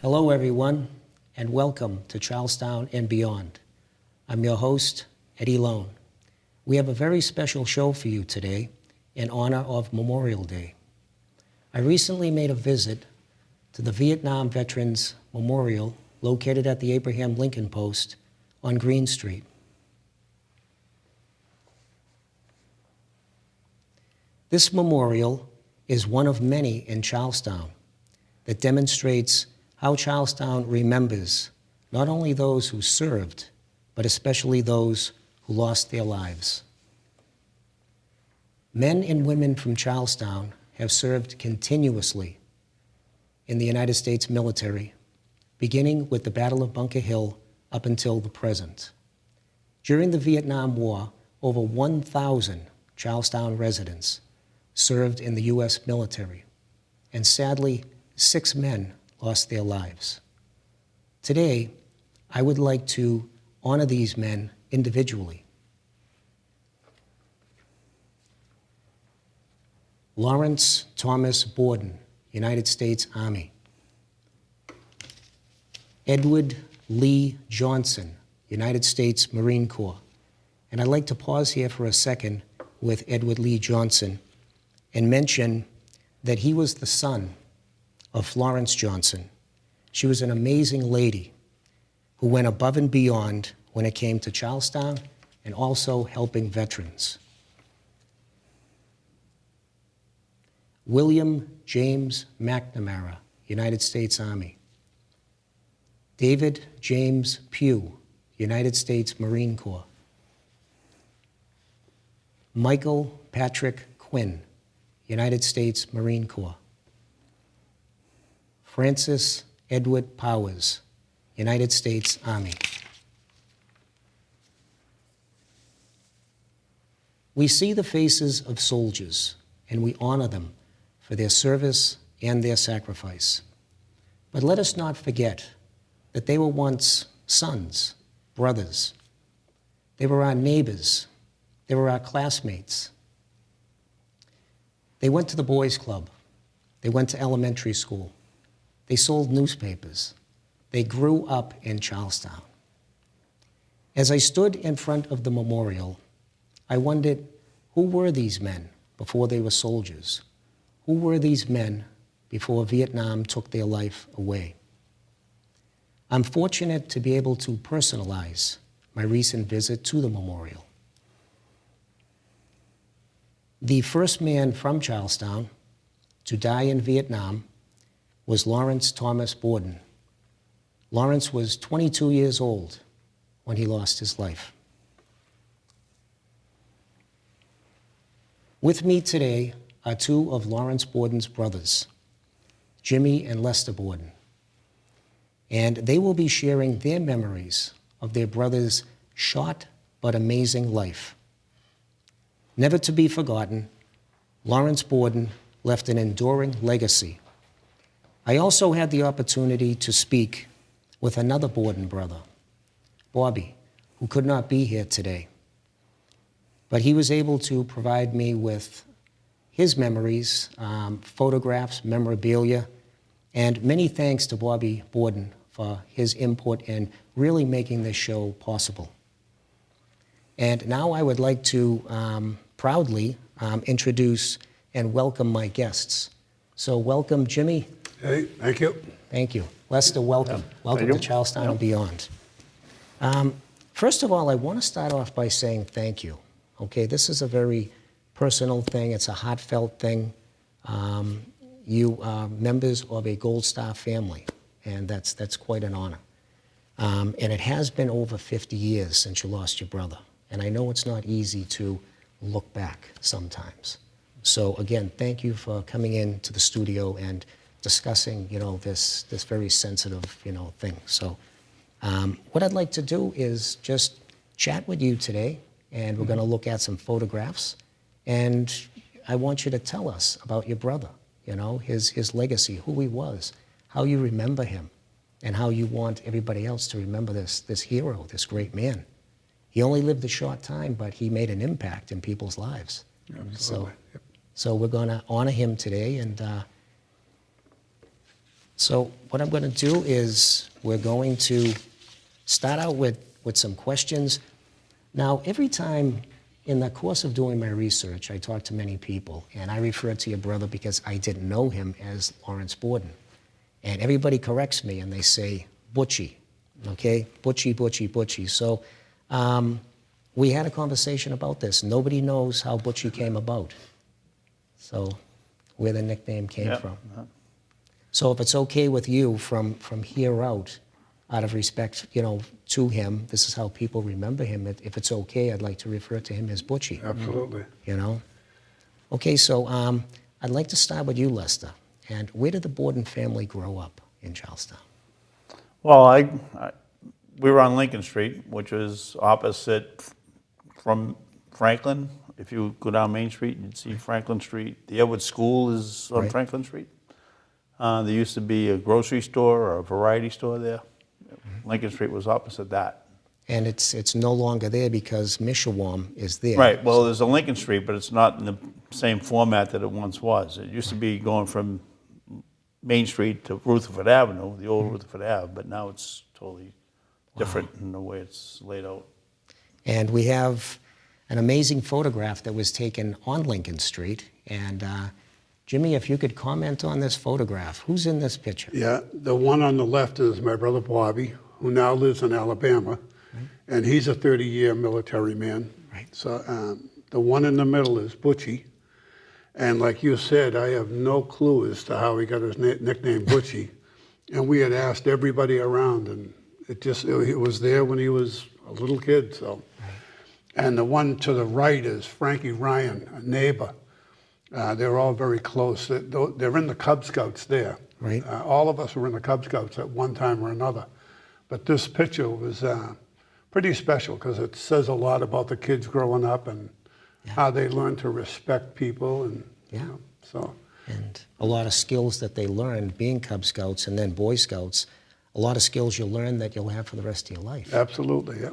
Hello, everyone, and welcome to Charlestown and beyond. I'm your host, Eddie Lone. We have a very special show for you today in honor of Memorial Day. I recently made a visit to the Vietnam Veterans Memorial located at the Abraham Lincoln Post on Green Street. This memorial is one of many in Charlestown that demonstrates how Charlestown remembers not only those who served, but especially those who lost their lives. Men and women from Charlestown have served continuously in the United States military, beginning with the Battle of Bunker Hill up until the present. During the Vietnam War, over 1,000 Charlestown residents served in the U.S. military, and sadly, 6 men lost their lives. Today, I would like to honor these men individually. Lawrence Thomas Borden, United States Army. Edward Lee Johnson, United States Marine Corps. And I'd like to pause here for a second with Edward Lee Johnson and mention that he was the son of Florence Johnson. She was an amazing lady who went above and beyond when it came to Charlestown and also helping veterans. William James McNamara, United States Army. David James Pugh, United States Marine Corps. Michael Patrick Quinn, United States Marine Corps. Francis Edward Powers, United States Army. We see the faces of soldiers, and we honor them for their service and their sacrifice. But let us not forget that they were once sons, brothers. They were our neighbors. They were our classmates. They went to the boys' club. They went to elementary school. They sold newspapers. They grew up in Charlestown. As I stood in front of the memorial, I wondered, who were these men before they were soldiers? Who were these men before Vietnam took their life away? I'm fortunate to be able to personalize my recent visit to the memorial. The first man from Charlestown to die in Vietnam was Lawrence Thomas Borden. Lawrence was 22 years old when he lost his life. With me today are 2 of Lawrence Borden's brothers, Jimmy and Lester Borden. And they will be sharing their memories of their brother's short but amazing life. Never to be forgotten, Lawrence Borden left an enduring legacy. I also had the opportunity to speak with another Borden brother, Bobby, who could not be here today. But he was able to provide me with his memories, photographs, memorabilia, and many thanks to Bobby Borden for his input in really making this show possible. And now I would like to proudly introduce and welcome my guests. So welcome, Jimmy. Hey, thank you. Thank you. Lester, welcome. Welcome to Charlestown and beyond. First of all, I want to start off by saying thank you. Okay, this is a very personal thing. It's a heartfelt thing. You are members of a Gold Star family, and that's quite an honor. And it has been over 50 years since you lost your brother. And I know it's not easy to look back sometimes. So again, thank you for coming in to the studio and discussing, this very sensitive, thing. So what I'd like to do is just chat with you today, and we're going to look at some photographs. And I want you to tell us about your brother, his legacy, who he was, how you remember him, and how you want everybody else to remember this hero, this great man. He only lived a short time, but he made an impact in people's lives. Absolutely. So we're going to honor him today, and So what I'm going to do is we're going to start out with some questions. Now, every time in the course of doing my research, I talk to many people, and I refer to your brother because I didn't know him as Lawrence Borden. And everybody corrects me, and they say, Butchie, okay? Butchie, Butchie, Butchie. So we had a conversation about this. Nobody knows how Butchie came about. So where the nickname came from. So if it's okay with you, from here out of respect, to him, this is how people remember him. If it's okay, I'd like to refer to him as Butchie. Absolutely. Okay, so I'd like to start with you, Lester. And where did the Borden family grow up in Charlestown? Well, we were on Lincoln Street, which is opposite from Franklin. If you go down Main Street, you'd see Franklin Street. The Edward School is on Franklin Street. There used to be a grocery store or a variety store there. Lincoln Street was opposite that. And it's no longer there because Mishawam is there. Right. Well, there's a Lincoln Street, but it's not in the same format that it once was. It used to be going from Main Street to Rutherford Avenue, the old Rutherford Ave, but now it's totally different in the way it's laid out. And we have an amazing photograph that was taken on Lincoln Street. And Jimmy, if you could comment on this photograph. Who's in this picture? Yeah, the one on the left is my brother Bobby, who now lives in Alabama, and he's a 30-year military man. Right. So the one in the middle is Butchie, and like you said, I have no clue as to how he got his nickname Butchie, and we had asked everybody around, and it was there when he was a little kid. So, and the one to the right is Frankie Ryan, a neighbor. They're all very close. They're in the Cub Scouts there. Right. All of us were in the Cub Scouts at one time or another. But this picture was pretty special because it says a lot about the kids growing up and how they learn to respect people. And, And a lot of skills that they learned being Cub Scouts and then Boy Scouts, a lot of skills you'll learn that you'll have for the rest of your life. Absolutely, yeah.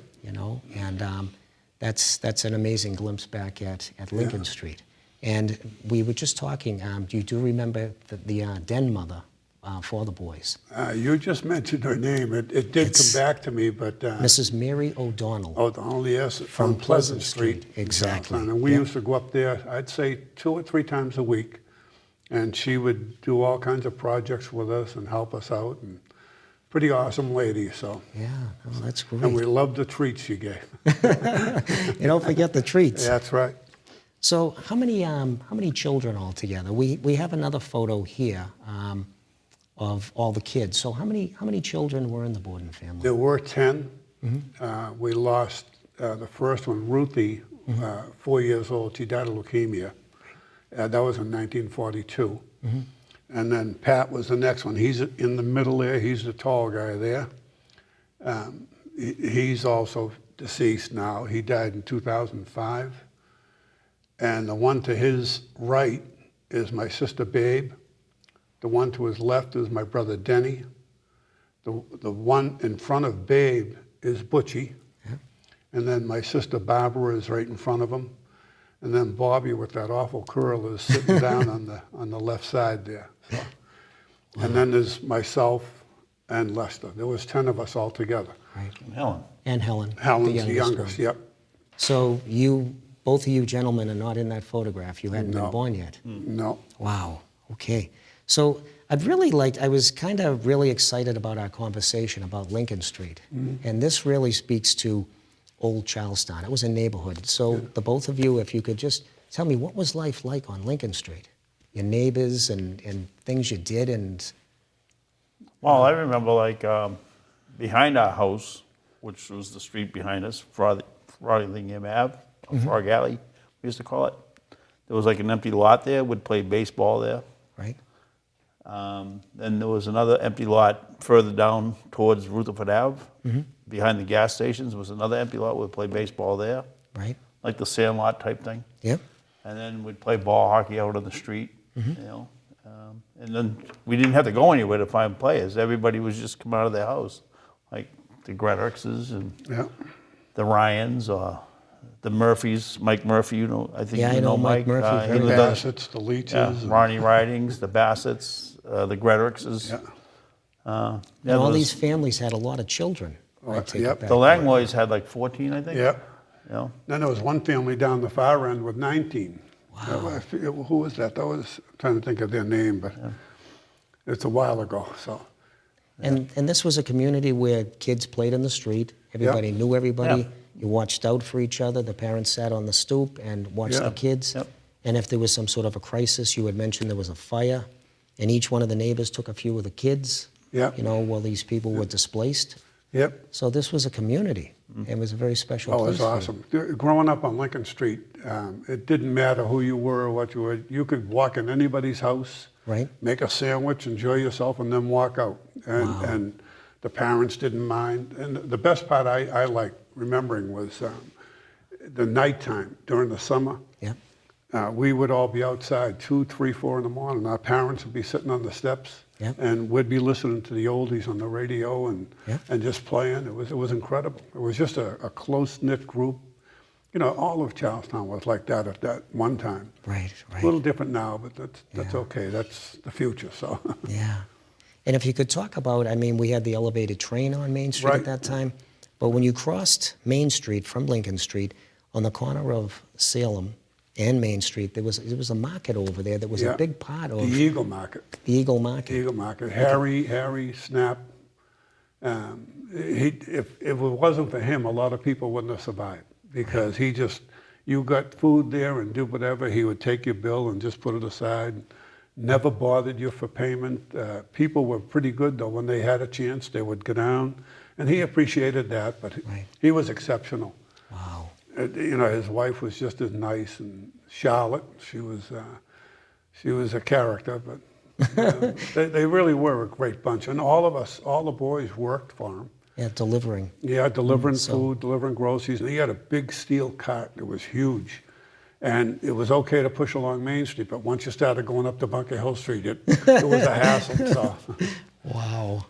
And that's an amazing glimpse back at Lincoln Street. And we were just talking, you do remember the den mother for the boys? You just mentioned her name. It did come back to me, but... Mrs. Mary O'Donnell. O'Donnell, yes, from Pleasant Street. Exactly. And we used to go up there, I'd say 2 or 3 times a week, and she would do all kinds of projects with us and help us out. And pretty awesome lady, so... Yeah, oh, that's great. And we loved the treats she gave. You don't forget the treats. That's right. So how many children altogether? We have another photo here of all the kids. So how many children were in the Borden family? There were 10. We lost the first one, Ruthie, 4 years old. She died of leukemia. That was in 1942. And then Pat was the next one. He's in the middle there. He's the tall guy there. He's also deceased now. He died in 2005. And the one to his right is my sister Babe. The one to his left is my brother Denny. The one in front of Babe is Butchie. Yeah. And then my sister Barbara is right in front of him. And then Bobby with that awful curl is sitting down on the left side there. So. And then there's myself and Lester. There was 10 of us all together. Right. And Helen. And Helen. Helen's the youngest, yep. So both of you gentlemen are not in that photograph. You hadn't been born yet. No. Wow. Okay. So I was kind of really excited about our conversation about Lincoln Street. And this really speaks to old Charlestown. It was a neighborhood. So the both of you, if you could just tell me, what was life like on Lincoln Street? Your neighbors and things you did and... Well, I remember behind our house, which was the street behind us, Frothingham Ave, Frog Alley, we used to call it. There was an empty lot there. We'd play baseball there. Right. Then there was another empty lot further down towards Rutherford Ave. Behind the gas stations was another empty lot. We'd play baseball there. Right. Like the sandlot type thing. Yep. And then we'd play ball hockey out on the street. And then we didn't have to go anywhere to find players. Everybody was just come out of their house, like the Gretterixes and the Ryans or the Murphys, Mike Murphy, I think I know Mike Murphy. The Bassetts, the Leaches. Ronnie Ridings, the Bassetts, the Gretterixes. Yeah, And all there was- these families had a lot of children. I take it Yep. back. The Langlois had like 14, I think. Yep. You know? Then there was one family down the far end with 19. Wow. Who was that? That was, I'm trying to think of their name, but it's a while ago, so. And this was a community where kids played in the street. Everybody knew everybody. Yeah. You watched out for each other. The parents sat on the stoop and watched Yeah. the kids. Yep. And if there was some sort of a crisis, you had mentioned there was a fire, and each one of the neighbors took a few of the kids, Yep. you know, while these people were displaced. Yep. So this was a community. It was a very special Oh, place. it's for you. awesome. Growing up on Lincoln Street, it didn't matter who you were or what you were. You could walk in anybody's house, Right. make a sandwich, enjoy yourself, and then walk out. And, Wow. and the parents didn't mind. And the best part I liked remembering was the nighttime during the summer. Yep. We would all be outside 2, 3, 4 in the morning. Our parents would be sitting on the steps, Yep. and we'd be listening to the oldies on the radio and Yep. and just playing. It was incredible. It was just a close knit group. You know, all of Charlestown was like that at that one time. Right, A right. little different now, but that's Yeah. okay. That's the future. So Yeah. And if you could talk about, I mean, we had the elevated train on Main Street at Right. that time, but when you crossed Main Street from Lincoln Street, on the corner of Salem and Main Street, there was a market over there that was Yeah. a big part of the Eagle Market. the Eagle Market. Eagle Market. Harry Snap. If it wasn't for him, a lot of people wouldn't have survived because you got food there and did whatever. He would take your bill and just put it aside. Never bothered you for payment. People were pretty good though. When they had a chance, they would go down, and he appreciated that. But Right. he was exceptional. Wow. You know, his wife was just as nice, and Charlotte, she was a character, but they really were a great bunch. And all of us, all the boys worked for him. Yeah, delivering. Yeah, delivering So- food, delivering groceries. And he had a big steel cart that was huge. And it was okay to push along Main Street, but once you started going up to Bunker Hill Street, it was a hassle. So. Wow.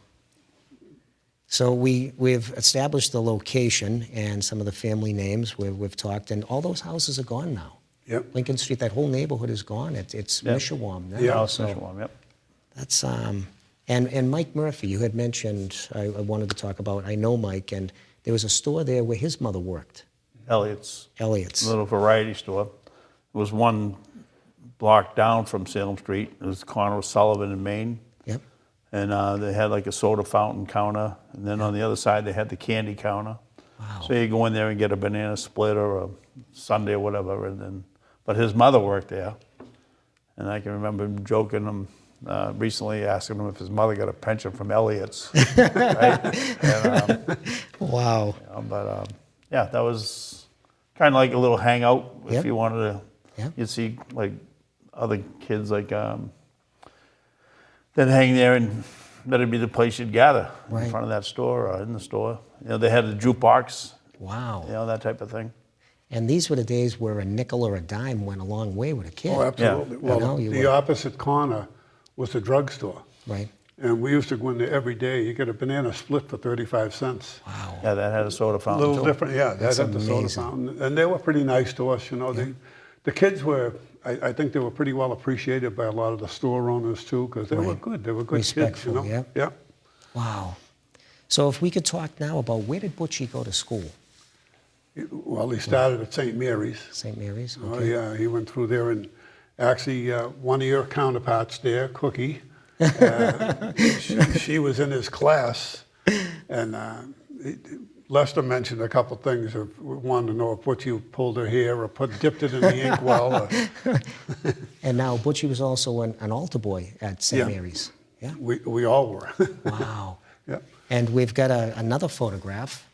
So we've established the location and some of the family names we've talked, and all those houses are gone now. Yep. Lincoln Street, that whole neighborhood is gone. It's Yep. Mishawam now. Yeah. House So Mishawam, yep. that's and Mike Murphy, you had mentioned. I wanted to talk about. I know Mike, and there was a store there where his mother worked, Elliot's. Elliot's. Little variety store. It was one block down from Salem Street. It was the corner of Sullivan and Main. Yep. And they had like a soda fountain counter. And then on the other side, they had the candy counter. Wow. So you go in there and get a banana split or a sundae or whatever. And then, but his mother worked there. And I can remember him joking him recently, asking him if his mother got a pension from Elliot's. Right? And, Wow. but yeah, that was kind of like a little hangout if Yep. you wanted to. Yep. You'd see like other kids like that hang there, and that'd be the place you'd gather Right. in front of that store or in the store. You know, they had a jukebox, Wow. you know, that type of thing. And these were the days where a nickel or a dime went a long way with a kid. Oh, absolutely. Yeah. Well, You know, you the were- opposite corner was the drugstore. Right. And we used to go in there every day. You get a banana split for 35 cents. Wow. Yeah, that had a soda A fountain little too. different, yeah. That's That had the soda amazing. fountain. And they were pretty nice to us, you know. The kids were, I think they were pretty well appreciated by a lot of the store owners too, because they were Right. good. They were good kids, you Respectful, know. yeah. Yeah. Wow. So if we could talk now about where did Butchie go to school? Well, he started at St. Mary's. St. Mary's? Oh, Okay. yeah, he went through there, and actually, one of your counterparts there, Cookie, she was in his class, and Lester mentioned a couple things of wanted to know if Butchie pulled her hair or dipped it in the inkwell. And now Butchie was also an altar boy at St. Yeah. Mary's. Yeah. We all were. Wow. Yeah. And we've got another photograph,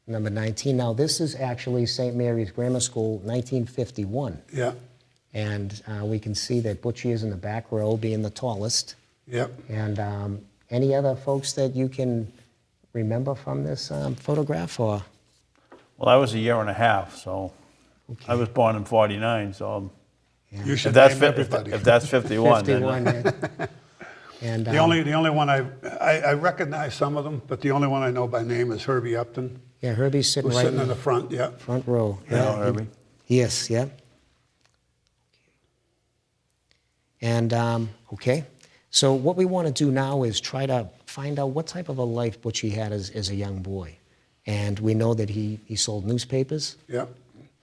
number 19. Now this is actually St. Mary's Grammar School, 1951. Yeah. And we can see that Butchie is in the back row, being the tallest. Yep. And any other folks that you can remember from this photograph? Or Well, I was a year and a half, so I was born in '49. So You should if that's name everybody. if that's 51, 51. then Yeah. And The only one I recognize some of them, but the only one I know by name is Herbie Upton, yeah, Herbie's sitting who's right sitting in in the the front. Yeah. front row. Yeah, Herbie. Yes, yeah. And, okay, So what we want to do now is try to find out what type of a life Butchie had as a young boy. And we know that he sold newspapers. Yeah.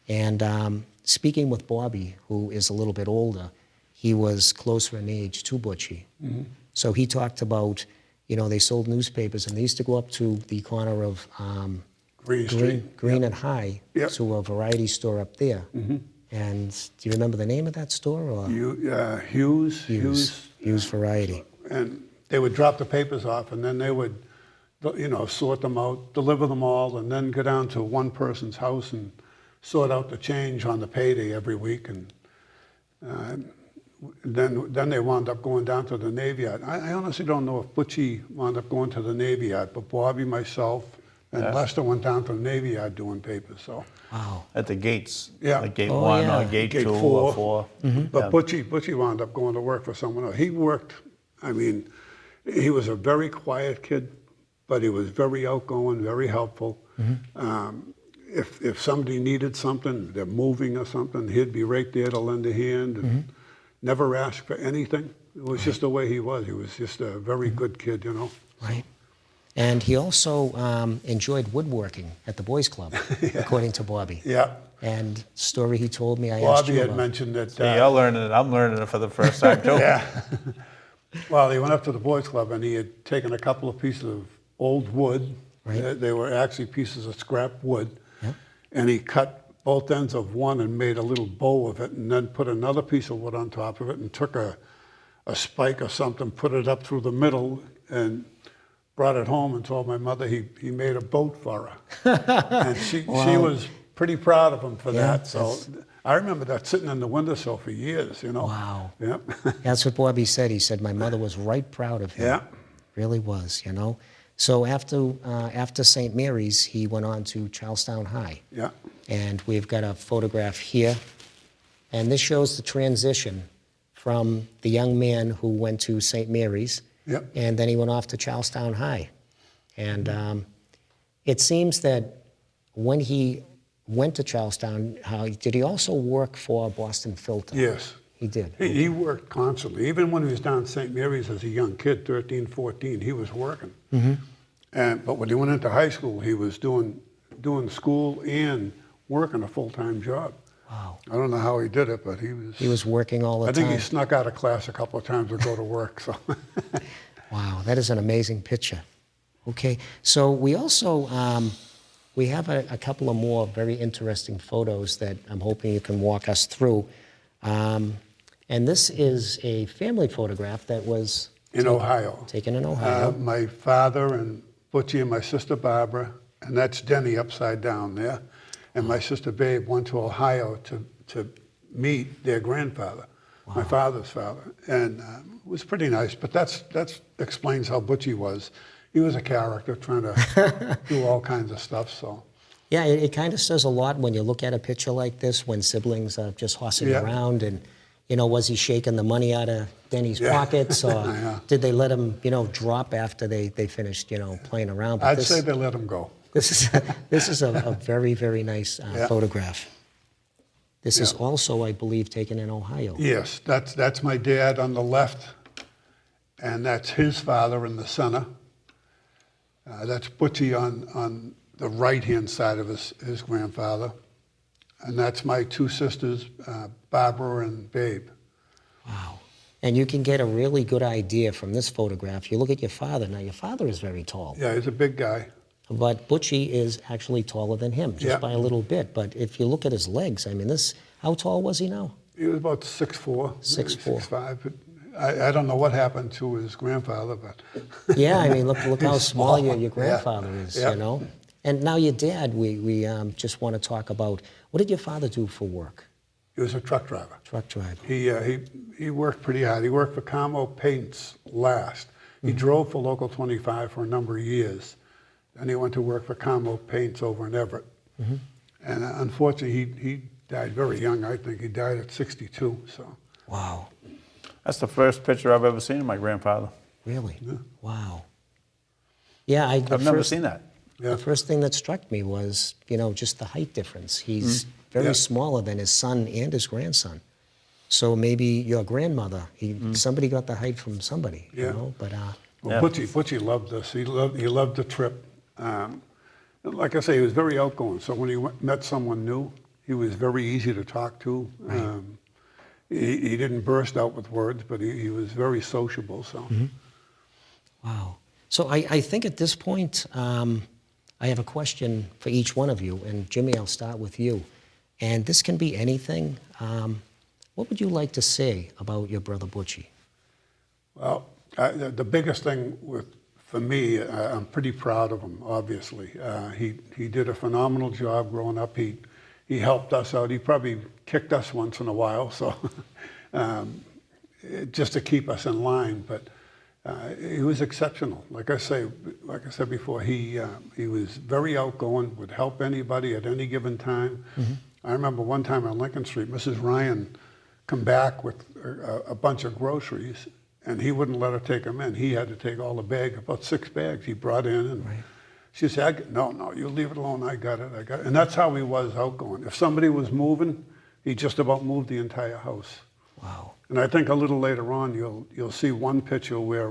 And speaking with Bobby, who is a little bit older, he was closer in age to Butchie. So he talked about, they sold newspapers, and they used to go up to the corner of Green Street. Green and High Yep. to a variety store up there. And do you remember the name of that store? Or? Hughes. Hughes Variety. And they would drop the papers off, and then they would, sort them out, deliver them all, and then go down to one person's house and sort out the change on the payday every week. And then they wound up going down to the Navy Yard. I honestly don't know if Butchie wound up going to the Navy Yard, but Bobby, myself, and Lester went down to the Navy Yard doing papers. So. Wow. At the gates. Yeah. Like gate Oh, 1 yeah. or gate Gate 2 4. or 4. But Yeah. Butchie wound up going to work for someone else. He worked, he was a very quiet kid, but he was very outgoing, very helpful. If somebody needed something, they're moving or something, he'd be right there to lend a hand and never ask for anything. It was just the way he was. He was just a very good kid, Right. And he also enjoyed woodworking at the Boys Club, according to Bobby. Yeah. And story he told me, I asked Bobby you had about. mentioned that. See, I'm learning it for the first time, too. Yeah. Well, he went up to the Boys Club and he had taken a couple of pieces of old wood. Right. They were actually pieces of scrap wood. Yeah. And he cut both ends of one and made a little bow of it, and then put another piece of wood on top of it and took a spike or something, put it up through the middle, and brought it home and told my mother he made a boat for her. And she was pretty proud of him for that. So I remember that sitting in the windowsill for years, Wow. Yeah. That's what Bobby said. He said, my mother was right proud of him. Yeah. Really was, So after St. Mary's, he went on to Charlestown High. Yeah. And we've got a photograph here. And this shows the transition from the young man who went to St. Mary's. Yep. And then he went off to Charlestown High. And it seems that when he went to Charlestown High, did he also work for Boston Filter? Yes. He did. He worked constantly. Even when he was down at St. Mary's as a young kid, 13, 14, he was working. But when he went into high school, he was doing school and working a full-time job. Wow. I don't know how he did it, but He was working all the I time. think he snuck out of class a couple of times to go to work. So. Wow, that is an amazing picture. Okay, so we also, we have a couple of more very interesting photos that I'm hoping you can walk us through. And this is a family photograph that was In Ohio. taken in Ohio. My father and Butchie and my sister Barbara, and that's Denny upside down there, and my sister Babe went to Ohio to meet their grandfather, my father's father, and it was pretty nice. But that explains how Butchie was. He was a character trying to do all kinds of stuff. So. Yeah, it kind of says a lot when you look at a picture like this, when siblings are just horsing Yeah. around and, was he shaking the money out of Denny's Yeah. pockets, or Yeah. did they let him, drop after they finished, playing around? But I'd this, say they let him go. this is a very, very nice Yeah. photograph. This is Yeah. also, I believe, taken in Ohio. Yes, that's my dad on the left, and that's his father in the center. That's Butchie on the right-hand side of his grandfather. And that's my two sisters, Barbara and Babe. Wow. And you can get a really good idea from this photograph. You look at your father. Now, your father is very tall. Yeah, he's a big guy. But Butchie is actually taller than him, just Yeah. by a little bit. But if you look at his legs, how tall was he now? He was about 6'4", 6'4". 6'5". But I don't know what happened to his grandfather, but Yeah, look how He's small small. your grandfather is, Yeah. And now your dad, we just want to talk about, what did your father do for work? he was a truck driver. Truck driver. He worked pretty hard. He worked for Como Paints last. He drove for Local 25 for a number of years. Then he went to work for Como Paints over in Everett. And unfortunately, he died very young. I think he died at 62. So Wow. That's the first picture I've ever seen of my grandfather. Really? Wow. Yeah, I've never seen that. Yeah. The first thing that struck me was, just the height difference. He's very Yeah. smaller than his son and his grandson. So maybe your grandmother, somebody got the height from somebody, you Yeah. know, but, Well, Yeah. Butchie loved us. He loved the trip. Like I say, he was very outgoing. So when he met someone new, he was very easy to talk to. He didn't burst out with words, but he was very sociable. So. wow. So I think at this point, I have a question for each one of you, and Jimmy, I'll start with you. And this can be anything. What would you like to say about your brother Butchie? Well, the biggest thing for me, I'm pretty proud of him, obviously. He did a phenomenal job growing up. He helped us out. He probably kicked us once in a while, so just to keep us in line. But he was exceptional. Like I said before, he was very outgoing, would help anybody at any given time. I remember one time on Lincoln Street, Mrs. Ryan come back with a bunch of groceries, and he wouldn't let her take them in. He had to take all the bags, about 6 bags he brought in. And she said, no, you leave it alone. I got it. And that's how he was outgoing. If somebody was moving, he just about moved the entire house. Wow. And I think a little later on, you'll see one picture where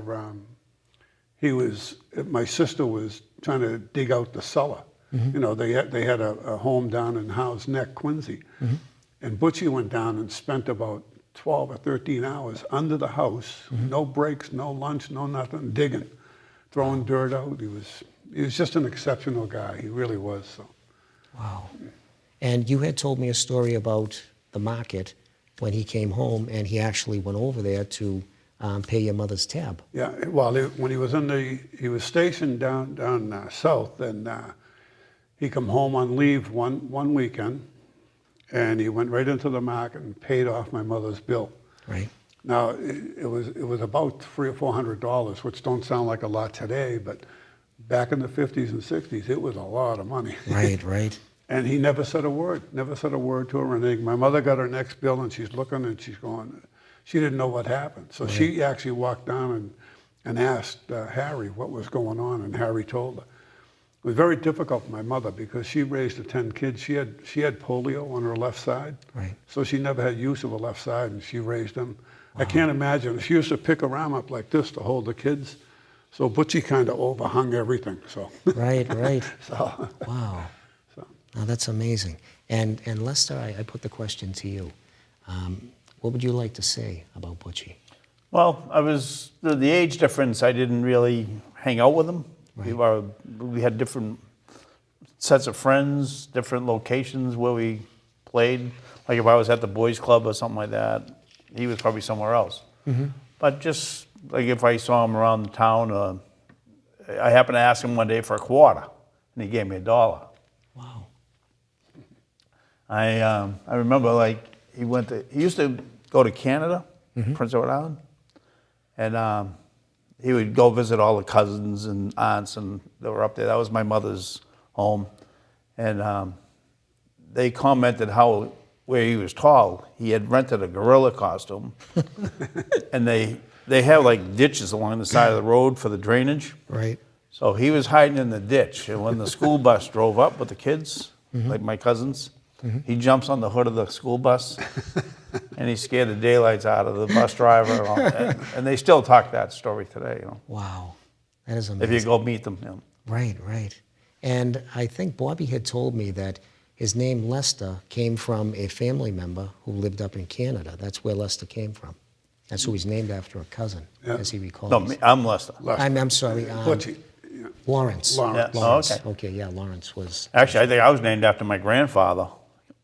my sister was trying to dig out the cellar. You know, they had a home down in Howe's Neck, Quincy. And Butchie went down and spent about 12 or 13 hours under the house, no breaks, no lunch, no nothing, digging, throwing dirt out. He was just an exceptional guy. He really was. So. Wow. And you had told me a story about the market when he came home, and he actually went over there to pay your mother's tab. Yeah, well, when he was stationed down south, and he come home on leave one weekend, and he went right into the market and paid off my mother's bill. Right. Now it was about $300 or $400, which don't sound like a lot today, but back in the 50s and 60s, it was a lot of money. Right, right. And he never said a word to her or anything. My mother got her next bill, and she's looking, and she's going, she didn't know what happened. So she actually walked down and asked Harry what was going on, and Harry told her. It was very difficult for my mother because she raised the 10 kids. She had polio on her left side, Right. so she never had use of her left side, and she raised them. Wow. I can't imagine. She used to pick her arm up like this to hold the kids, so Butchie kind of overhung everything. So. Right, right. So. Wow. So. Now that's amazing. And Lester, I put the question to you. What would you like to say about Butchie? Well, the age difference, I didn't really hang out with him. Right. We had different sets of friends, different locations where we played. Like if I was at the boys' club or something like that, he was probably somewhere else. But just like if I saw him around the town, I happened to ask him one day for a quarter, and he gave me $1. Wow. I remember like he used to go to Canada, Prince Edward Island, and he would go visit all the cousins and aunts and that were up there. That was my mother's home, and they commented how where he was tall, he had rented a gorilla costume, and they have like ditches along the side of the road for the drainage. Right. So he was hiding in the ditch, and when the school bus drove up with the kids, like my cousins, he jumps on the hood of the school bus, and he scared the daylights out of the bus driver. And they still talk that story today. You know, Wow. That is amazing. if you go meet them. You know. Right, right. And I think Bobby had told me that his name Lester came from a family member who lived up in Canada. That's where Lester came from. That's who he's named after, a cousin, as he recalls. No, I'm Lester. I'm sorry. Butchie. Yeah. Lawrence. Lawrence. Yeah. Lawrence. Oh, okay. Okay, yeah, Lawrence was. Actually, I think I was named after my grandfather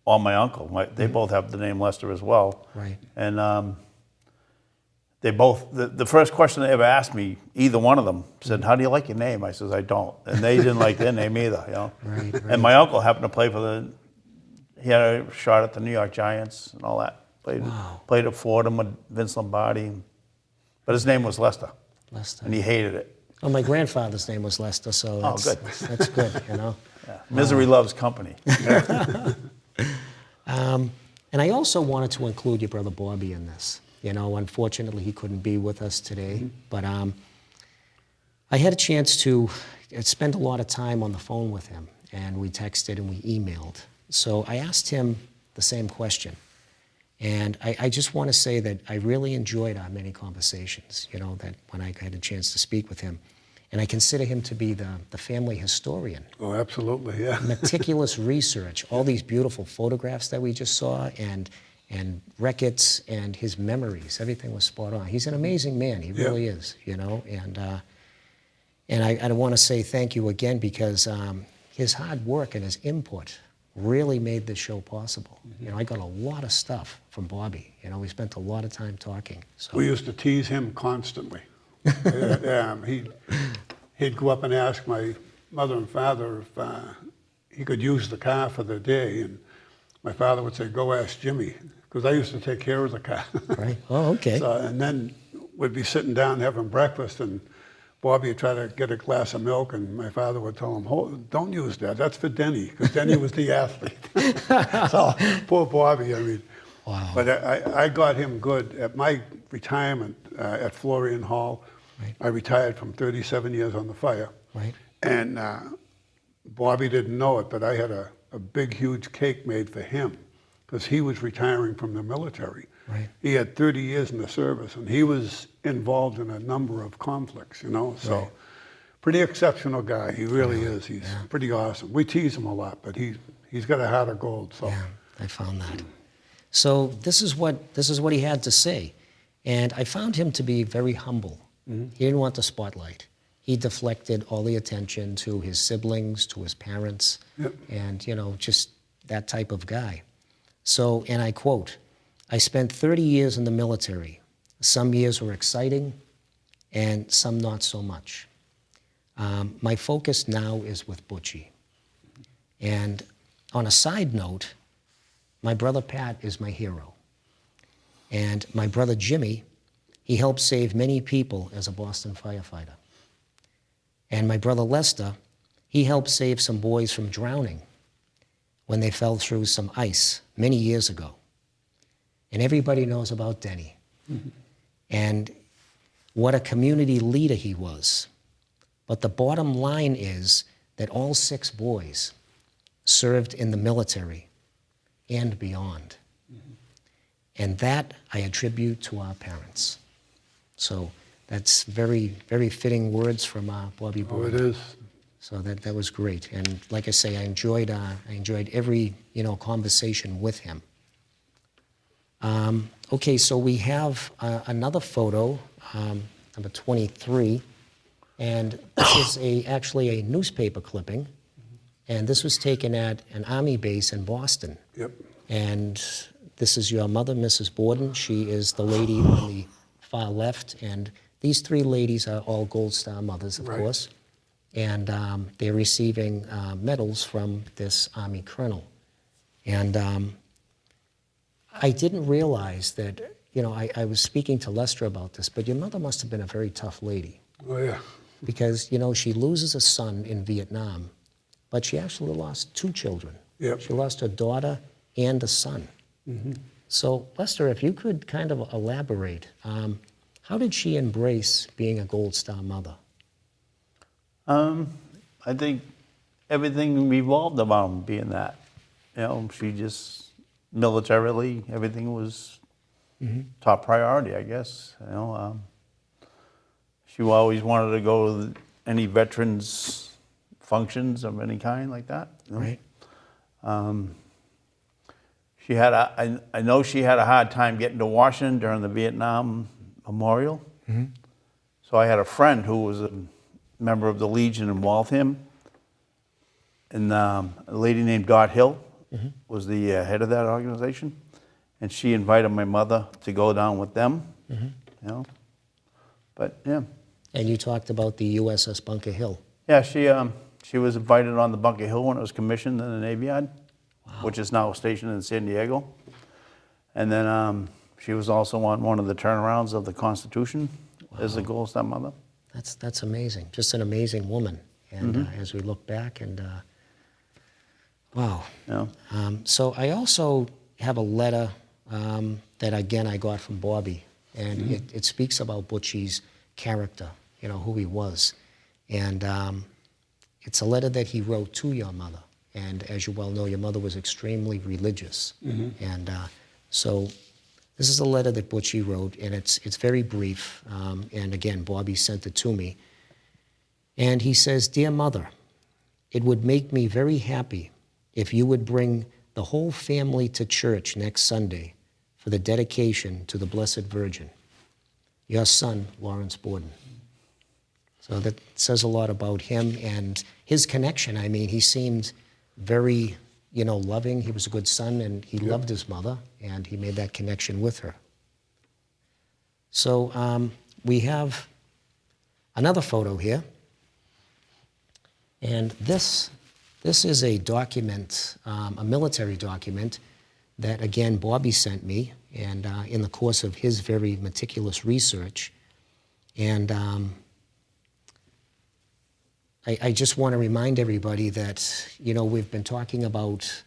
or my uncle. They both have the name Lester as well. Right. And they both, the first question they ever asked me, either one of them, said, "How do you like your name?" I says, "I don't." And they didn't like their name either, you know. Right, right. And my uncle happened to play he had a shot at the New York Giants and all that. Played at Fordham with Vince Lombardi. But his name was Lester. Lester. And he hated it. Well, my grandfather's name was Lester, so good. that's good, you know. Yeah. Misery loves company. And I also wanted to include your brother Bobby in this. You know, unfortunately, he couldn't be with us today, but I had a chance to spend a lot of time on the phone with him, and we texted and we emailed. So I asked him the same question, And I just want to say that I really enjoyed our many conversations, you know, that when I had a chance to speak with him. And I consider him to be the family historian. Oh, absolutely, yeah. Meticulous research, all these beautiful photographs that we just saw, and records, and his memories, everything was spot on. He's an amazing man, he really is, you know. And I want to say thank you again, because his hard work and his input really made this show possible. You know, I got a lot of stuff from Bobby. You know, we spent a lot of time talking. So. We used to tease him constantly. He'd go up and ask my mother and father if he could use the car for the day, and my father would say, "Go ask Jimmy," because I used to take care of the car. Right. Oh, okay. So, and then we'd be sitting down having breakfast, and Bobby would try to get a glass of milk, and my father would tell him, "Don't use that. That's for Denny," because Denny was the athlete. So poor Bobby. I mean, Wow. but I got him good at my retirement at Florian Hall. Right. I retired from 37 years on the fire. Right. And Bobby didn't know it, but I had a big, huge cake made for him because he was retiring from the military. Right. He had 30 years in the service, and he was involved in a number of conflicts, you know. So Right. pretty exceptional guy. He really is. He's pretty awesome. We tease him a lot, but he's got a heart of gold. So. Yeah, I found that. So this is what he had to say, and I found him to be very humble. He didn't want the spotlight. He deflected all the attention to his siblings, to his parents, and you know, just that type of guy. So, and I quote, "I spent 30 years in the military. Some years were exciting, and some not so much. My focus now is with Butchie." And on a side note, my brother Pat is my hero. And my brother Jimmy, he helped save many people as a Boston firefighter. And my brother Lester, he helped save some boys from drowning when they fell through some ice many years ago. And everybody knows about Denny. And what a community leader he was. But the bottom line is that all 6 boys served in the military and beyond. And that I attribute to our parents. So that's very, very fitting words from Bobby Oh, Boyd. it is. So that was great. And like I say, I enjoyed every, you know, conversation with him. Okay, so we have another photo, number 23, and this is actually a newspaper clipping, and this was taken at an Army base in Boston. Yep. And this is your mother, Mrs. Borden. She is the lady on the far left, and these 3 ladies are all Gold Star mothers, of Right. course, and they're receiving medals from this Army colonel. And I didn't realize that, you know, I was speaking to Lester about this, but your mother must have been a very tough lady, Oh, yeah. because, you know, she loses a son in Vietnam, but she actually lost 2 children. Yep. She lost her daughter and a son. So, Lester, if you could kind of elaborate, how did she embrace being a Gold Star mother? I think everything revolved around being that. You know, she just, militarily, everything was top priority, I guess. You know, she always wanted to go to any veterans functions of any kind like that. You know? Right. She had I know she had a hard time getting to Washington during the Vietnam Memorial. So I had a friend who was a member of the Legion in Waltham, and a lady named Dot Hill was the head of that organization, and she invited my mother to go down with them. You know, but yeah. And you talked about the USS Bunker Hill. Yeah, she was invited on the Bunker Hill when it was commissioned in the Navy Yard, which is now stationed in San Diego. And then she was also on one of the turnarounds of the Constitution as a Gold Star mother. That's amazing. Just an amazing woman. And as we look back, and wow. Yeah. So I also have a letter that, again, I got from Bobby, and it speaks about Butchie's character, you know, who he was. And it's a letter that he wrote to your mother. And as you well know, your mother was extremely religious. And so This is a letter that Butchie wrote, and it's very brief. And again, Bobby sent it to me. And he says, "Dear Mother, it would make me very happy if you would bring the whole family to church next Sunday for the dedication to the Blessed Virgin. Your son, Lawrence Borden." So that says a lot about him and his connection. I mean, he seemed very, loving. He was a good son, and he loved his mother, and he made that connection with her. So we have another photo here. And this is a document, a military document that, again, Bobby sent me, and in the course of his very meticulous research. And I just want to remind everybody that, we've been talking about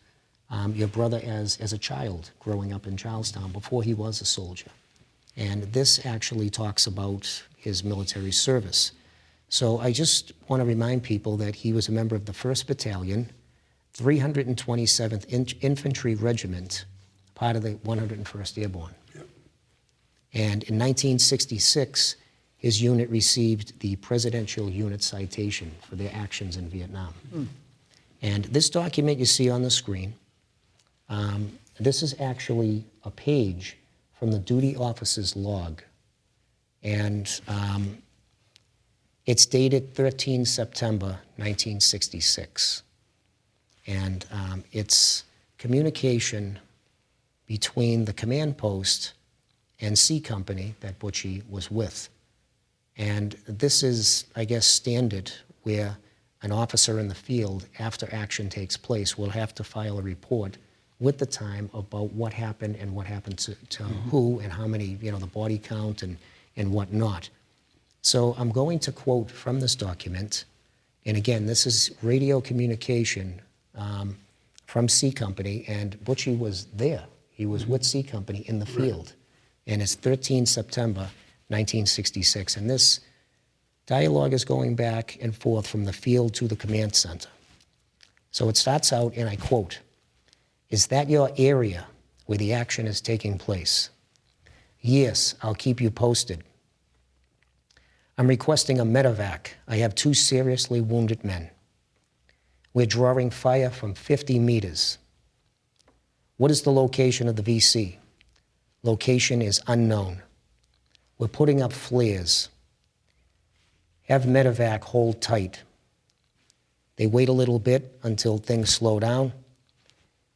your brother as a child growing up in Charlestown before he was a soldier. And this actually talks about his military service. So I just want to remind people that he was a member of the 1st Battalion, 327th Infantry Regiment, part of the 101st Airborne. Yep. And in 1966, his unit received the Presidential Unit Citation for their actions in Vietnam. And this document you see on the screen, this is actually a page from the duty officer's log. And it's dated 13 September 1966. And it's communication between the command post and C Company that Butchie was with. And this is, I guess, standard where an officer in the field, after action takes place, will have to file a report with the time about what happened and what happened to who and how many, the body count and whatnot. So I'm going to quote from this document, and again, this is radio communication from C Company, and Butchie was there. He was with C Company in the field, and it's 13 September 1966, and this dialogue is going back and forth from the field to the command center. So it starts out, and I quote, "Is that your area where the action is taking place?" "Yes, I'll keep you posted." "I'm requesting a medevac. I have 2 seriously wounded men. We're drawing fire from 50 meters. What is the location of the VC? Location is unknown. We're putting up flares. Have medevac hold tight." They wait a little bit until things slow down,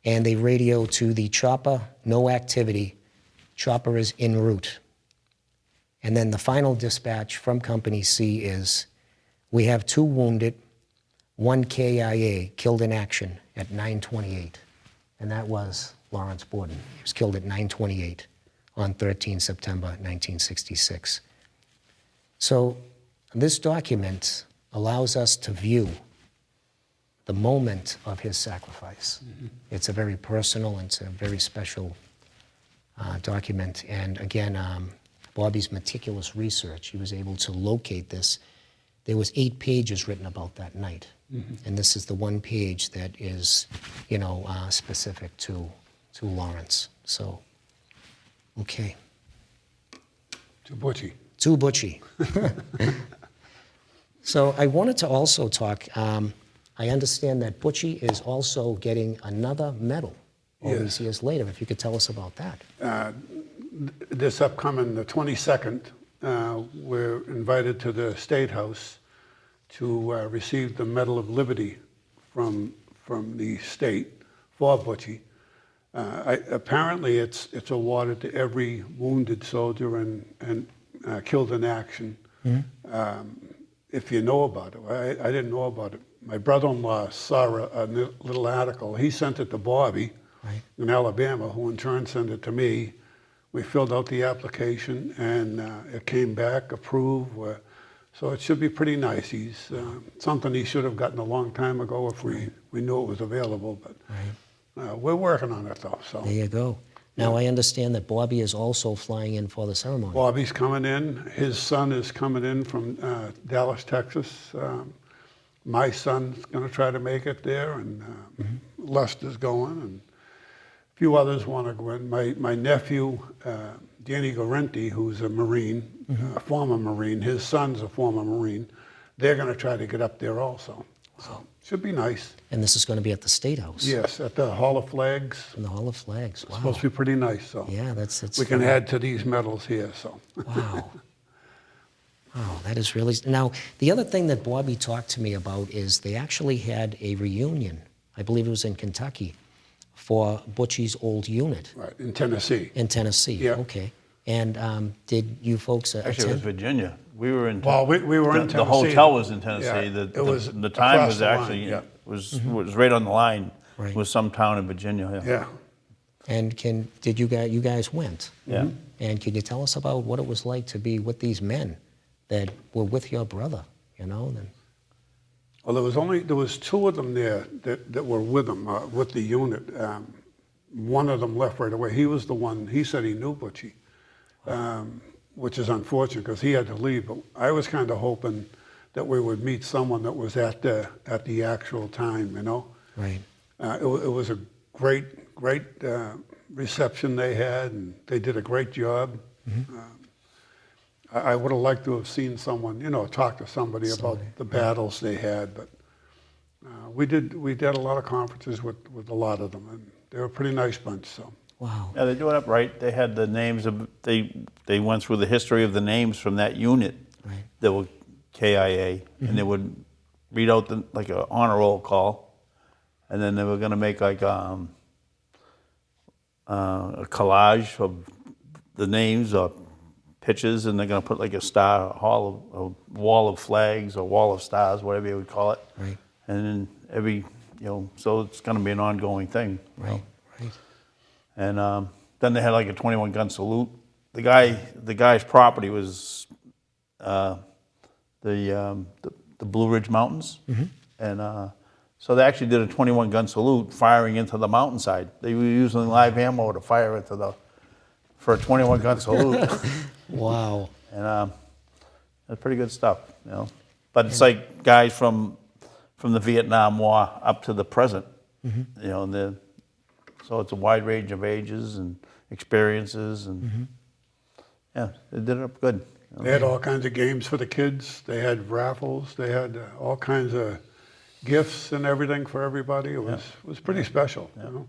and they radio to the chopper, "No activity. Chopper is en route." And then the final dispatch from Company C is, "We have 2 wounded, 1 KIA, killed in action at 9:28. And that was Lawrence Borden. He was killed at 9:28 on 13 September 1966. So this document allows us to view the moment of his sacrifice. It's a very personal and it's a very special document. And again, Bobby's meticulous research, he was able to locate this. There was 8 pages written about that night. And this is the one page that is, specific to Lawrence. So, okay. To Butchie. To Butchie. So I wanted to also talk, I understand that Butchie is also getting another medal all these years later. If you could tell us about that. This upcoming, the 22nd, we're invited to the State House to receive the Medal of Liberty from the state for Butchie. Apparently, it's awarded to every wounded soldier and killed in action. If you know about it, I didn't know about it. My brother-in-law saw a little article. He sent it to Bobby in Alabama, who in turn sent it to me. We filled out the application, and it came back approved. So it should be pretty nice. He's something he should have gotten a long time ago if we knew it was available. But we're working on it, though. So there you go. Now I understand that Bobby is also flying in for the ceremony. Bobby's coming in. His son is coming in from Dallas, Texas. My son's going to try to make it there, and Lester's going. And few others want to go in. My nephew, Danny Gorenti, who's a Marine, a former Marine, his son's a former Marine. They're going to try to get up there also. So should be nice. And this is going to be at the State House. Yes, at the Hall of Flags. In the Hall of Flags. Wow. Supposed to be pretty nice. So Yeah, that's we can add to these medals here. So Wow. Wow, that is really... Now, the other thing that Bobby talked to me about is they actually had a reunion, I believe it was in Kentucky, for Butchie's old unit right in Tennessee. in Tennessee. Yeah. Okay. And did you folks Actually, it was attend? Virginia. We were in. Well, we were in the Tennessee. hotel was in Tennessee. Yeah, The, it was the time across was the line, actually yeah. was right on the line. Right. With some town in Virginia. Yeah. And did you guys went? Yeah. And can you tell us about what it was like to be with these men that were with your brother, you know? And, Well, there was two of them there that were with him with the unit. One of them left right away. He was the one. He said he knew Butchie, which is unfortunate because he had to leave. But I was kind of hoping that we would meet someone that was at the actual time. You know, right. it was a great reception they had, and they did a great job. I would have liked to have seen someone, you know, talk to somebody about the battles they had, but we did a lot of conferences with a lot of them, and they were a pretty nice bunch. So Wow. Yeah, they do it up right. They had the names of they went through the history of the names from that unit Right. that were KIA, and they would read out like an honor roll call, and then they were going to make like a collage of the names or pictures, and they're going to put like a star, a wall of flags or wall of stars, whatever you would call it. Right. And then so it's going to be an ongoing thing. you know. Right. Right. And then they had like a 21 gun salute. The guy's property was the Blue Ridge Mountains, and so they actually did a 21 gun salute firing into the mountainside. They were using live ammo to fire into for a 21 gun salute, Wow. and that's pretty good stuff, you know. But it's like guys from the Vietnam War up to the present, you know, and so it's a wide range of ages and experiences, and yeah, they did it up good. You know? they had all kinds of games for the kids. They had raffles. They had all kinds of gifts and everything for everybody. It was pretty special. You know?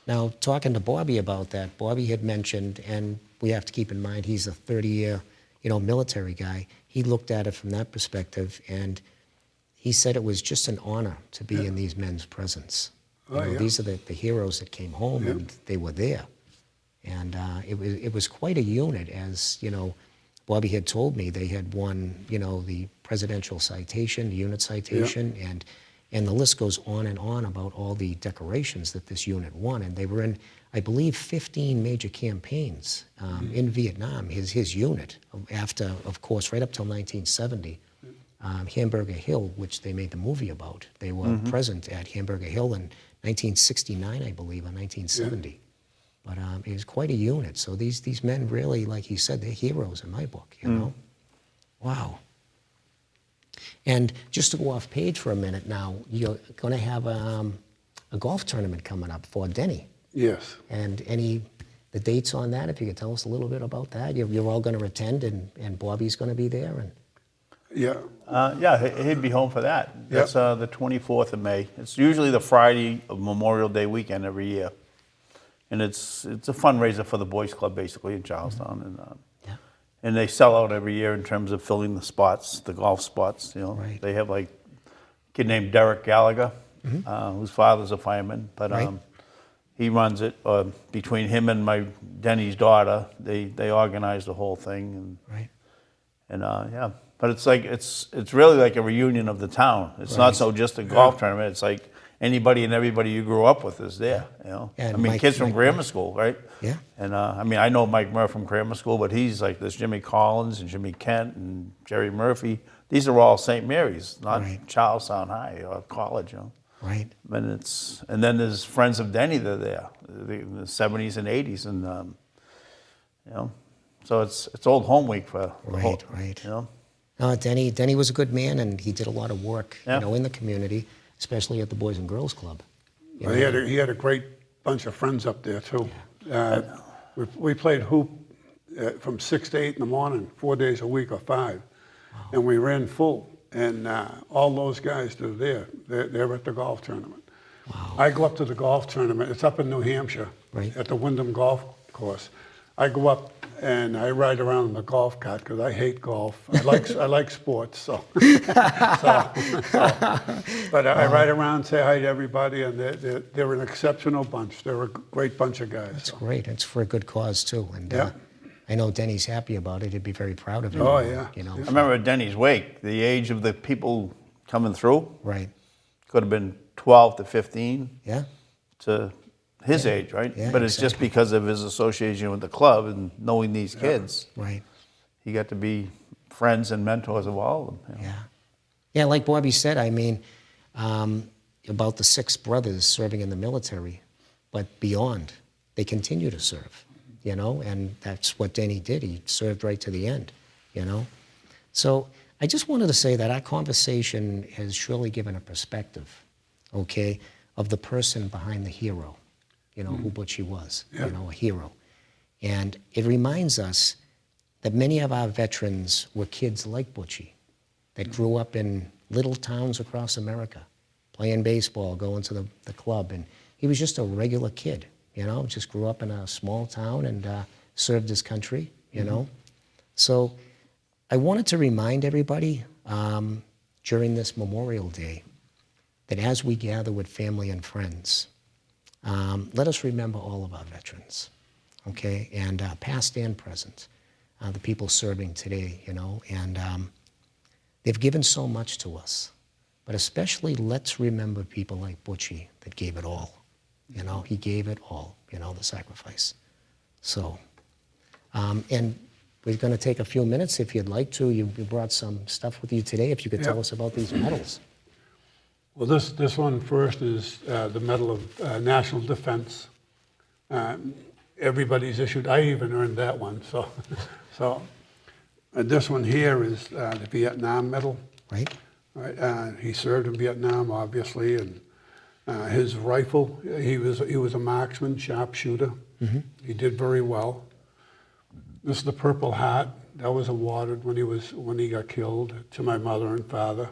Now, talking to Bobby about that, Bobby had mentioned, and we have to keep in mind he's a 30-year, you know, military guy. He looked at it from that perspective, and he said it was just an honor to be in these men's presence. You know, these are the heroes that came home, and they were there. And it was quite a unit, as, you know, Bobby had told me they had won, you know, the presidential citation, the unit citation, and the list goes on and on about all the decorations that this unit won. And they were in, I believe, 15 major campaigns in Vietnam, his unit, after, of course, right up till 1970. Hamburger Hill, which they made the movie about. They were present at Hamburger Hill in 1969, I believe, or 1970. But it was quite a unit. So these men really, like he said, they're heroes in my book, you know? Wow. And just to go off page for a minute now, you're going to have a golf tournament coming up for Denny. Yes. And the dates on that, if you could tell us a little bit about that. You're all going to attend, and Bobby's going to be there. And Yeah, he'd be home for that. That's the 24th of May. It's usually the Friday of Memorial Day weekend every year. And it's a fundraiser for the Boys Club, basically, in Charlestown. And they sell out every year in terms of filling the spots, the golf spots, you know. Right. They have like a kid named Derek Gallagher, whose father's a fireman, but he runs it. Between him and Denny's daughter, they organize the whole thing. And but it's like it's really like a reunion of the town. It's not so just a golf tournament. It's like anybody and everybody you grew up with is there. You know, And I mean, kids from grammar school, right? Yeah. And I mean, I know Mike Murphy from grammar school, but he's like this Jimmy Collins and Jimmy Kent and Jerry Murphy. These are all St. Mary's, not Charlestown High or college. You know. Right. And then there's friends of Denny that are there, in the 70s and 80s, and you know, so it's old home week for the whole, Right. You know. Denny was a good man, and he did a lot of work, Yeah. you know, in the community, especially at the Boys and Girls Club. You Well, know? he had a great bunch of friends up there too. We played hoop from 6 to 8 in the morning, 4 days a week or 5, and we ran full. And all those guys that are there, they're at the golf tournament. Wow. I go up to the golf tournament. It's up in New Hampshire, Right. at the Wyndham Golf Course. I go up and I ride around in the golf cart because I hate golf. I like sports, so. But I ride around, say hi to everybody, and they're an exceptional bunch. They're a great bunch of guys. That's great. It's for a good cause too, and Yeah. I know Denny's happy about it. He'd be very proud of it. Oh, yeah. You know. I remember at Denny's wake, the age of the people coming through Right. could have been 12 to 15 Yeah. to his age, right? Yeah, But it's just exactly. because of his association with the club and knowing these kids, Right. he got to be friends and mentors of all of them. you know. Yeah. Yeah, like Bobby said, I mean, about the 6 brothers serving in the military, but beyond, they continue to serve, you know, and that's what Denny did. He served right to the end, you know. So I just wanted to say that our conversation has surely given a perspective, okay, of the person behind the hero, you know, who Butchie was, Yeah. you know, a hero. And it reminds us that many of our veterans were kids like Butchie that grew up in little towns across America, playing baseball, going to the club. And he was just a regular kid, you know, just grew up in a small town and served his country, you know. So I wanted to remind everybody during this Memorial Day that as we gather with family and friends, let us remember all of our veterans, okay, and past and present, the people serving today, you know, and they've given so much to us, but especially let's remember people like Butchie that gave it all, you know, he gave it all, you know, the sacrifice. So, and we're going to take a few minutes if you'd like to. You brought some stuff with you today, if you could tell Yeah. us about these medals. Well, this one first is the Medal of National Defense. Everybody's issued. I even earned that one. So this one here is the Vietnam Medal. Right? Right? He served in Vietnam, obviously, and his rifle. He was a marksman, sharpshooter. He did very well. This is the Purple Heart that was awarded when he got killed to my mother and father.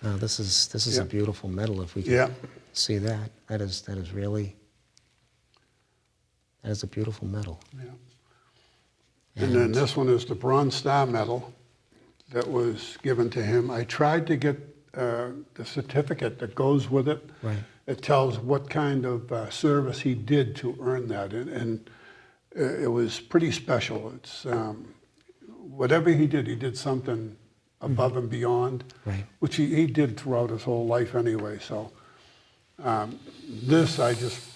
This is Yeah. a beautiful medal. If we can Yeah. see that, that is really a beautiful medal. Yeah. And then this one is the Bronze Star Medal that was given to him. I tried to get the certificate that goes with it. Right. It tells what kind of service he did to earn that, and it was pretty special. It's whatever he did something above and beyond, Right. which he did throughout his whole life anyway. So this I just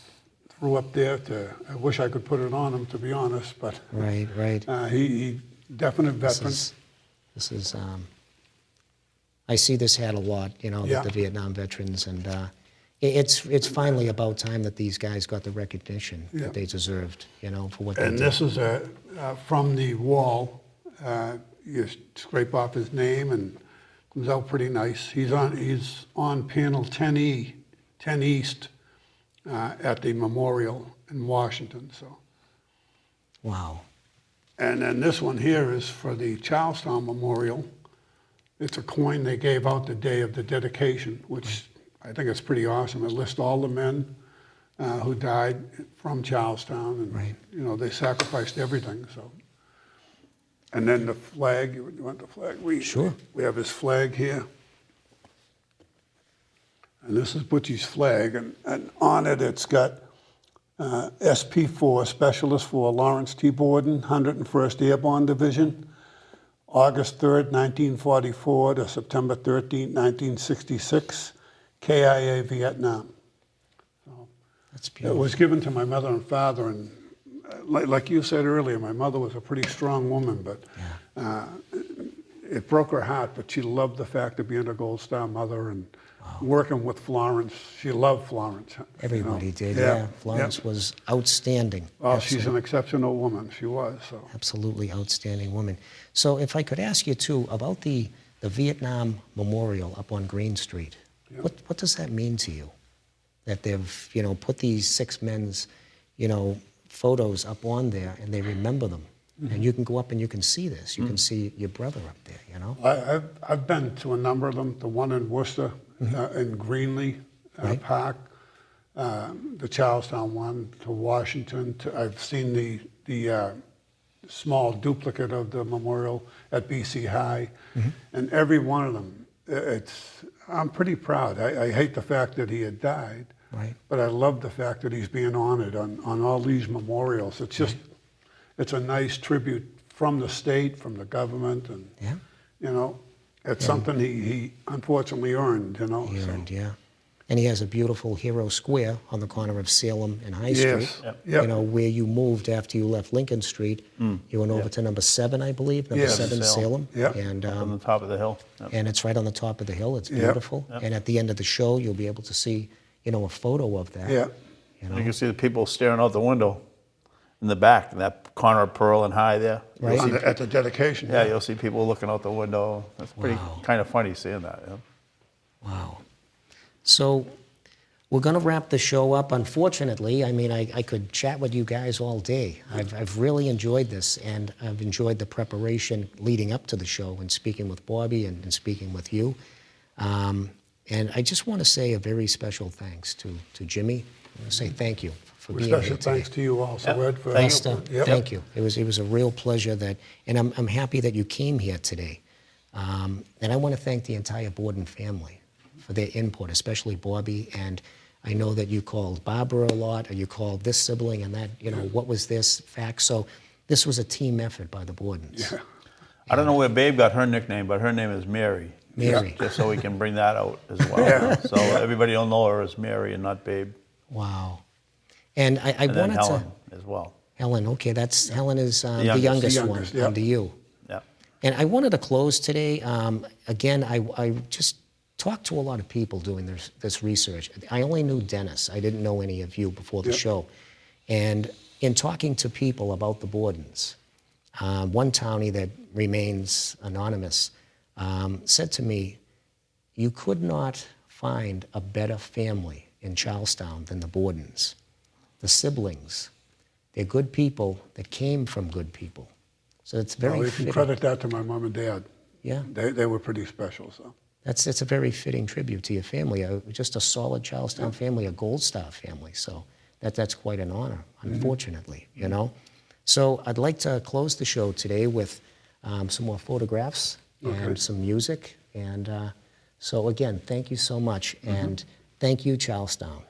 threw up there I wish I could put it on him, to be honest, but Right. he definite veteran. This is I see this hat a lot, you know, Yeah. the Vietnam veterans, and it's finally about time that these guys got the recognition Yeah. that they deserved, you know, for what they And did. this is from the wall. You scrape off his name and it comes out pretty nice. He's on panel 10E, 10 East, at the memorial in Washington. So, Wow. and then this one here is for the Charlestown Memorial. It's a coin they gave out the day of the dedication, which I think it's pretty awesome. It lists all the men who died from Charlestown, and Right. you know they sacrificed everything. So, and then the flag. You want the flag? Sure. We have his flag here, and this is Butchie's flag, and on it it's got SP4 Specialist for Lawrence T. Borden, 101st Airborne Division. August 3rd, 1944 to September 13th, 1966, KIA, Vietnam. That's It beautiful. was given to my mother and father, and like you said earlier, my mother was a pretty strong woman, but it broke her heart, but she loved the fact of being a Gold Star mother and working with Florence. She loved Florence. you know. Everybody did, yeah. Florence was outstanding. Oh, she's an exceptional woman. She was, so. Absolutely outstanding woman. So if I could ask you too about the Vietnam Memorial up on Green Street, Yeah. what does that mean to you? that they've, put these 6 men's, photos up on there, and they remember them. And you can go up and you can see this. You can see your brother up there, I've been to a number of them. The one in Worcester, in Greenlee Right. Park, the Charlestown one, to Washington. I've seen the small duplicate of the memorial at BC High, and every one of them. I'm pretty proud. I hate the fact that he had died, Right. but I love the fact that he's being honored on all these memorials. It's just, it's a nice tribute from the state, from the government, and Yeah. it's something he unfortunately earned. He earned, yeah. And he has a beautiful Hero Square on the corner of Salem and High Street. Yes. Yep. Where you moved after you left Lincoln Street. You went over to number 7, I believe, number Yes. 7 Salem. Yep. And, on the top of the hill. Yep. and it's right on the top of the hill. It's Yep. beautiful. And at the end of the show, you'll be able to see, a photo of that. Yeah. You can see the people staring out the window in the back, in that corner of Pearl and High there. Right. At the dedication. Yeah, you'll see people looking out the window. That's pretty Wow. kind of funny seeing that. Yeah. Wow. So we're going to wrap the show up. Unfortunately, I mean, I could chat with you guys all day. I've really enjoyed this, and I've enjoyed the preparation leading up to the show and speaking with Bobby and speaking with you. And I just want to say a very special thanks to Jimmy. I want to say thank you for being here Special today. thanks to you also, Ed. For Thanks Yep. thank you. It was a real pleasure and I'm happy that you came here today. And I want to thank the entire Borden family for their input, especially Bobby. And I know that you called Barbara a lot, or you called this sibling and that, what was this fact. So this was a team effort by the Bordens. Yeah. I don't know where Babe got her nickname, but her name is Mary. Mary. Just so we can bring that out as well. Yeah. So everybody will know her as Mary and not Babe. Wow. And I And then wanted Helen to... as well. Helen, okay, Helen is the youngest. youngest The one youngest, yeah. under you. Yeah. And I wanted to close today. Again, I just talked to a lot of people doing this research. I only knew Dennis. I didn't know any of you before the Yep. show. And in talking to people about the Bordens, one townie that remains anonymous said to me, you could not find a better family in Charlestown than the Bordens. The siblings, they're good people that came from good people. So it's very Well, you can fitting. credit that to my mom and dad. Yeah. They were pretty special, so. It's a very fitting tribute to your family, just a solid Charlestown family, a Gold Star family. So that's quite an honor, unfortunately, So I'd like to close the show today with some more photographs and some music. And so again, thank you so much. And thank you, Charlestown.